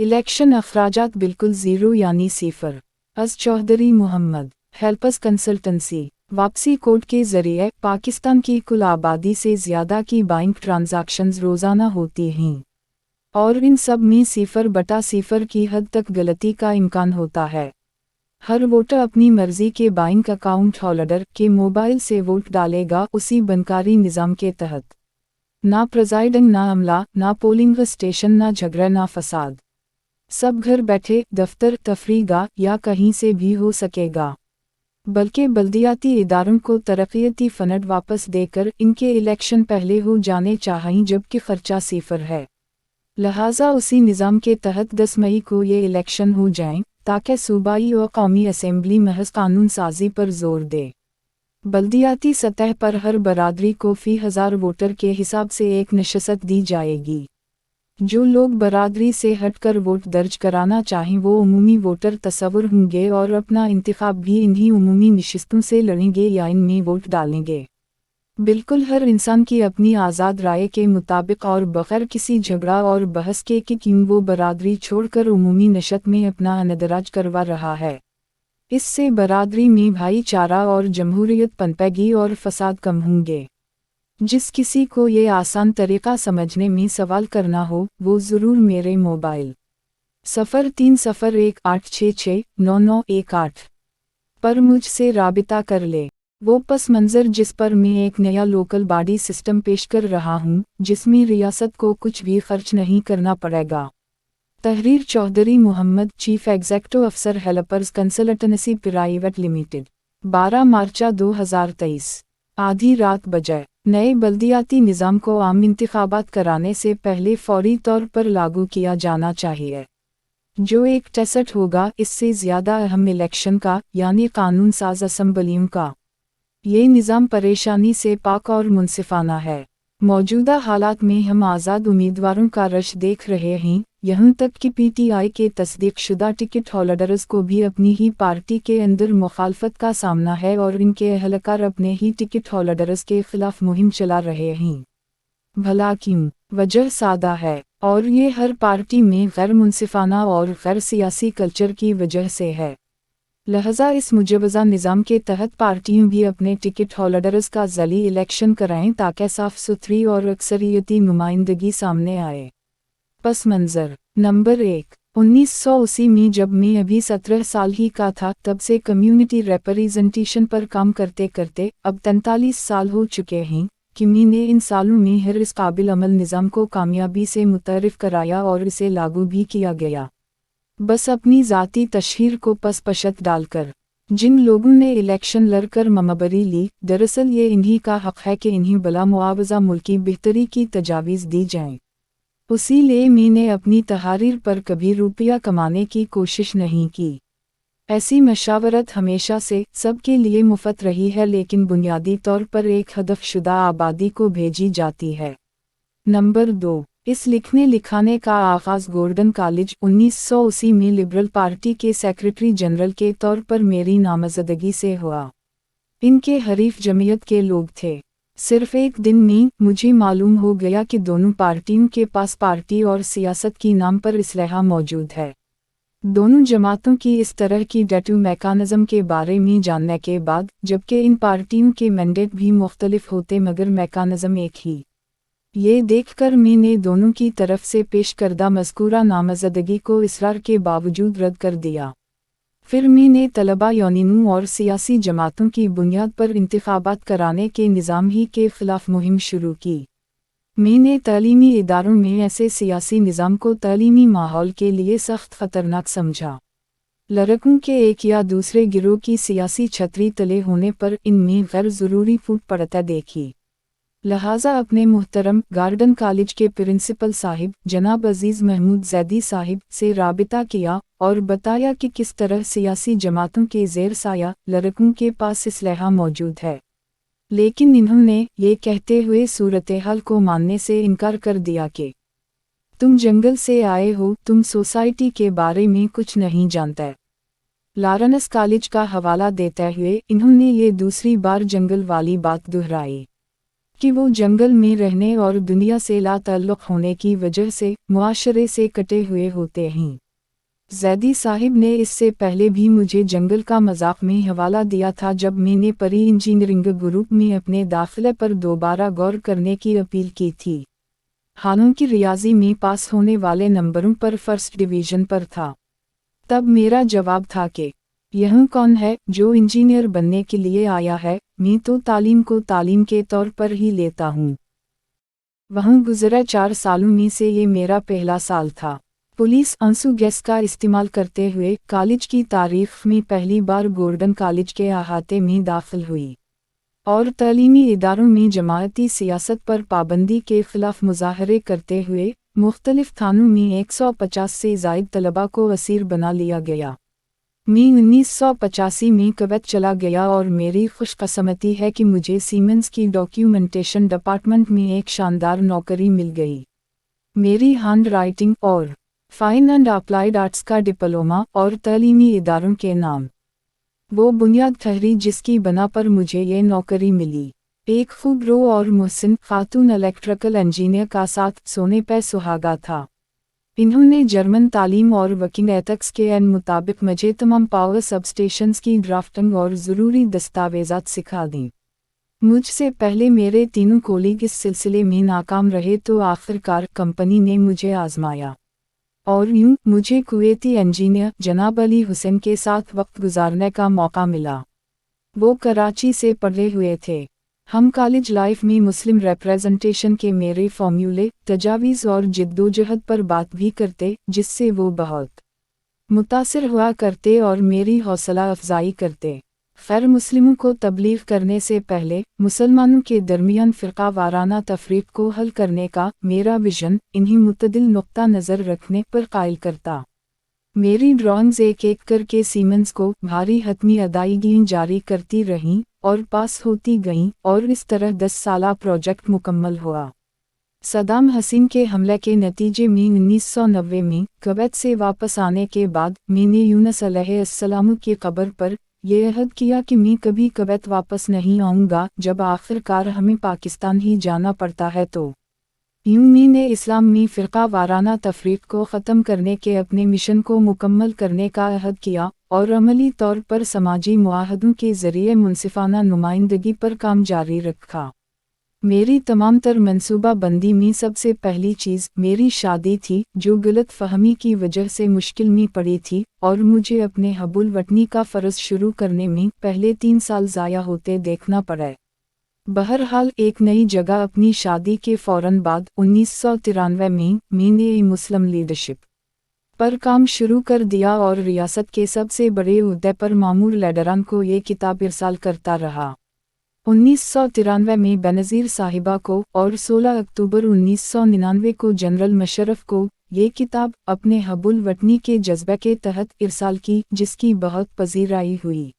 Election अखराजात बिल्कुल zero यानी सिफर। अज़ चौधरी मोहम्मद, हेल्पस कंसल्टेंसी। वापसी कोड के ज़रिए पाकिस्तान की कुल आबादी से ज़्यादा की बाइंग ट्रांजैक्शंस रोज़ाना होती हैं, और इन सब में 0/0 की हद तक गलती का इम्कान होता है। हर वोटर अपनी मर्जी के बाइंग अकाउंट होल्डर के मोबाइल से वोट डालेगा, उसी बनकारी निज़ाम के तहत। ना प्रेजाइडिंग, ना अमला, ना पोलिंग स्टेशन, ना झगड़ा, ना फसाद। सब घर बैठे, दफ्तर, तफरीगाह या कहीं से भी हो सकेगा। बल्कि बल्दियाती इदारों को तरक्याती फंड वापस देकर इनके इलेक्शन पहले हो जाने चाहिए, जबकि खर्चा सिफर है। लिहाजा उसी निज़ाम के तहत 10 मई को ये इलेक्शन हो जाएं, ताकि सूबाई और कौमी असेंबली महज कानून साजी पर जोर दे। बल्दियाती सतह पर हर बरादरी को फी 1000 वोटर के हिसाब से एक नशस्त दी जाएगी। जो लोग बरादरी से हटकर वोट दर्ज कराना चाहें वो उमूमी वोटर तस्वुर होंगे और अपना इंतखाब भी इन्हीं उमूमी नशिस्तों से लड़ेंगे या इनमें वोट डालेंगे। बिल्कुल हर इंसान की अपनी आज़ाद राय के मुताबिक और बग़ैर किसी झगड़ा और बहस के कि क्यों वो बरादरी छोड़कर उमूमी नशत में अपना अंदराज करवा रहा है। इससे बरादरी में भाईचारा और जमहूरियत पनपेगी और फसाद कम होंगे। जिस किसी को ये आसान तरीक़ा समझने में सवाल करना हो वो ज़रूर मेरे मोबाइल 0301866991 पर मुझसे राबिता कर ले। वो पस मंज़र जिस पर मैं एक नया लोकल बॉडी सिस्टम पेश कर रहा हूँ, जिसमें रियासत को कुछ भी खर्च नहीं करना पड़ेगा। तहरीर चौधरी मोहम्मद, चीफ एग्जीक्यूटिव अफसर, हेल्पर्स कंसल्टेंसी प्राइवेट लिमिटेड। 12 मार्च 2023 आधी रात बजे। नए बल्दियाती निज़ाम को आम इंतखाबात कराने से पहले फौरी तौर पर लागू किया जाना चाहिए। जो एक टेस्ट होगा इससे ज़्यादा अहम इलेक्शन का, यानी कानून साज असम्बलियों का। ये निज़ाम परेशानी से पाक और मुनसिफाना है। मौजूदा हालात में हम आज़ाद उम्मीदवारों का रश देख रहे हैं, यहाँ तक कि पीटीआई के तस्दीक शुदा टिकट होल्डर्स को भी अपनी ही पार्टी के अंदर मुखालफत का सामना है और इनके अहलकार अपने ही टिकट होल्डर्स के खिलाफ मुहिम चला रहे हैं। भला क्यों? वजह सादा है, और ये हर पार्टी में गैर मुनसिफाना और गैर सियासी कल्चर की वजह से है। लिहाजा इस मुजवज़ा निज़ाम के तहत पार्टियों भी अपने टिकट होल्डर्स का ज़ली इलेक्शन कराएं ताकि साफ़ सुथरी और अक्सरियती नुमाइंदगी सामने आए। पस मंज़र नंबर 1। 1980 में जब मैं अभी 17 साल ही का था, तब से कम्युनिटी रिप्रेजेंटेशन पर काम करते करते अब 43 साल हो चुके हैं कि मैंने इन सालों में हर इस काबिल अमल निज़ाम को कामयाबी से मुतअर्रिफ़ कराया और इसे लागू भी किया गया। बस अपनी ज़ाती तशहीर को पसपशत डालकर। जिन लोगों ने इलेक्शन लड़कर ममबरी ली, दरअसल ये इन्हीं का हक़ है कि इन्हीं बला मुआवज़ा मुल्की बेहतरी की तजावीज़ दी जाएं। उसी लिए मैंने अपनी तहारीर पर कभी रुपया कमाने की कोशिश नहीं की। ऐसी मशावरत हमेशा से सबके लिए मुफ्त रही है, लेकिन बुनियादी तौर पर एक हदफशुदा आबादी को भेजी जाती है। नंबर 2। इस लिखने लिखाने का आगाज़ गोल्डन कॉलेज 1980 में लिबरल पार्टी के सेक्रेटरी जनरल के तौर पर मेरी नामज़दगी से हुआ। इनके हरीफ जमीयत के लोग थे। सिर्फ एक दिन में मुझे मालूम हो गया कि दोनों पार्टियों के पास पार्टी और सियासत की नाम पर इसलाह मौजूद है। दोनों जमातों की इस तरह की डेटू मैकानिज़म के बारे में जानने के बाद, जबकि इन पार्टियों के मैंडेट भी मुख्तलिफ होते मगर मैकानिज़म एक ही, ये देखकर मैंने दोनों की तरफ से पेश करदा मज़कूरा नामज़दगी को इसरार के बावजूद रद्द कर दिया। फिर मैंने तलबा यूनियनों और सियासी जमातों की बुनियाद पर इंतखाबात कराने के निज़ाम ही के ख़िलाफ़ मुहिम शुरू की। मैंने तालीमी इदारों में ऐसे सियासी निज़ाम को तालीमी माहौल के लिए सख्त ख़तरनाक समझा। लड़कों के एक या दूसरे गिरोह की सियासी छतरी तले होने पर इनमें गैर ज़रूरी फूट पड़ता देखी। लिहाजा अपने मुहतरम गार्डन कॉलेज के प्रिंसिपल साहिब जनाब अजीज़ महमूद ज़ैदी साहिब से राबिता किया और बताया कि किस तरह सियासी जमातों के ज़ेर साया लड़कों के पास इसलाह मौजूद है। लेकिन इन्होंने ये कहते हुए सूरत हाल को मानने से इनकार कर दिया कि तुम जंगल से आए हो, तुम सोसाइटी के बारे में कुछ नहीं जानते। लॉरेंस कॉलेज का हवाला देते हुए इन्होंने ये दूसरी बार जंगल वाली बात दोहराई। कि वो जंगल में रहने और दुनिया से लाताल्लुक़ होने की वजह से मुआशरे से कटे हुए होते हैं। ज़ैदी साहिब ने इससे पहले भी मुझे जंगल का मजाक में हवाला दिया था जब मैंने परी इंजीनियरिंग ग्रुप में अपने दाखिले पर दोबारा गौर करने की अपील की थी। हालांकि रियाजी में पास होने वाले नंबरों पर फर्स्ट डिवीज़न पर था। तब मेरा जवाब था कि यह कौन है जो इंजीनियर बनने के लिए आया है, मैं तो तालीम को तालीम के तौर पर ही लेता हूँ। वहाँ गुज़रे 4 सालों में से ये मेरा पहला साल था। पुलिस आंसू गैस का इस्तेमाल करते हुए कॉलेज की तारीख में पहली बार गोल्डन कॉलेज के अहाते में दाखिल हुई और तालीमी इदारों में जमायती सियासत पर पाबंदी के खिलाफ मुजाहरे करते हुए मुख्तलिफ थानों में 150 से ज़ायद तलबा को असीर बना लिया गया। मैं 1985 में कुवैत चला गया और मेरी खुशकिस्मती है कि मुझे सीमेंस की डॉक्यूमेंटेशन डिपार्टमेंट में एक शानदार नौकरी मिल गई। मेरी हैंड राइटिंग और फाइन एंड अप्लाइड आर्ट्स का डिप्लोमा और तालीमी इदारों के नाम वो बुनियाद ठहरी जिसकी बना पर मुझे ये नौकरी मिली। एक खूब रो और मुहसिन खातून इलेक्ट्रिकल इंजीनियर का साथ सोने पे सुहागा था। इन्होंने जर्मन तालीम और वर्किंग एथिक्स के मुताबिक मुझे तमाम पावर सबस्टेशंस की ड्राफ्टिंग और ज़रूरी दस्तावेज़ात सिखा दी। मुझसे पहले मेरे तीनों कोलीग इस सिलसिले में नाकाम रहे तो आखिरकार कंपनी ने मुझे आजमाया और यूं मुझे कुवैती इंजीनियर जनाब अली हुसैन के साथ वक्त गुजारने का मौका मिला। वो कराची से पढ़े हुए थे। हम कॉलेज लाइफ में मुस्लिम रिप्रेजेंटेशन के मेरे फॉर्मूले, तजावीज़ और जिद्दोजहद पर बात भी करते, जिससे वो बहुत मुतासिर हुआ करते और मेरी हौसला अफजाई करते। खैर, मुस्लिमों को तबलीग करने से पहले मुसलमानों के दरमियान फ़िरका वाराना तफरीक को हल करने का मेरा विजन इन्हीं मुतदिल नुक्ता नज़र रखने पर कायल करता। मेरी ड्राइंग्स एक एक करके सीमेंस को भारी हतमी अदायगियाँ जारी करती रहीं और पास होती गईं और इस तरह 10 साला प्रोजेक्ट मुकम्मल हुआ। सद्दाम हसीन के हमले के नतीजे में 1990 में कुवैत से वापस आने के बाद मैंने यूनुस अलैहिस्सलाम की कब्र पर यह अहद किया कि मैं कभी कुवैत वापस नहीं आऊँगा। जब आखिरकार हमें पाकिस्तान ही जाना पड़ता है तो यूं मैंने इस्लाम में फ़िरका वाराना तफरीक को ख़त्म करने के अपने मिशन को मुकम्मल करने का अहद किया और अमली तौर पर समाजी मुआहदों के ज़रिए मुनसिफ़ाना नुमाइंदगी पर काम जारी रखा। मेरी तमाम तर मनसूबा बंदी में सबसे पहली चीज़ मेरी शादी थी, जो गलत फ़हमी की वजह से मुश्किल में पड़ी थी और मुझे अपने हबुल वतनी का फ़र्ज़ शुरू करने में पहले 3 साल ज़ाया होते देखना पड़े। बहरहाल एक नई जगह अपनी शादी के फ़ौरन बाद 1993 में मैंने मुस्लिम लीडरशिप पर काम शुरू कर दिया और रियासत के सबसे बड़े उहदे पर मामूर लीडरान को ये किताब इरसाल करता रहा। 1993 में बेनज़ीर साहिबा को और 16 अक्टूबर 1999 को जनरल मुशर्रफ को ये किताब अपने हबुल वतनी के जज्बे के तहत इरसाल की, जिसकी बहुत पजीराई हुई।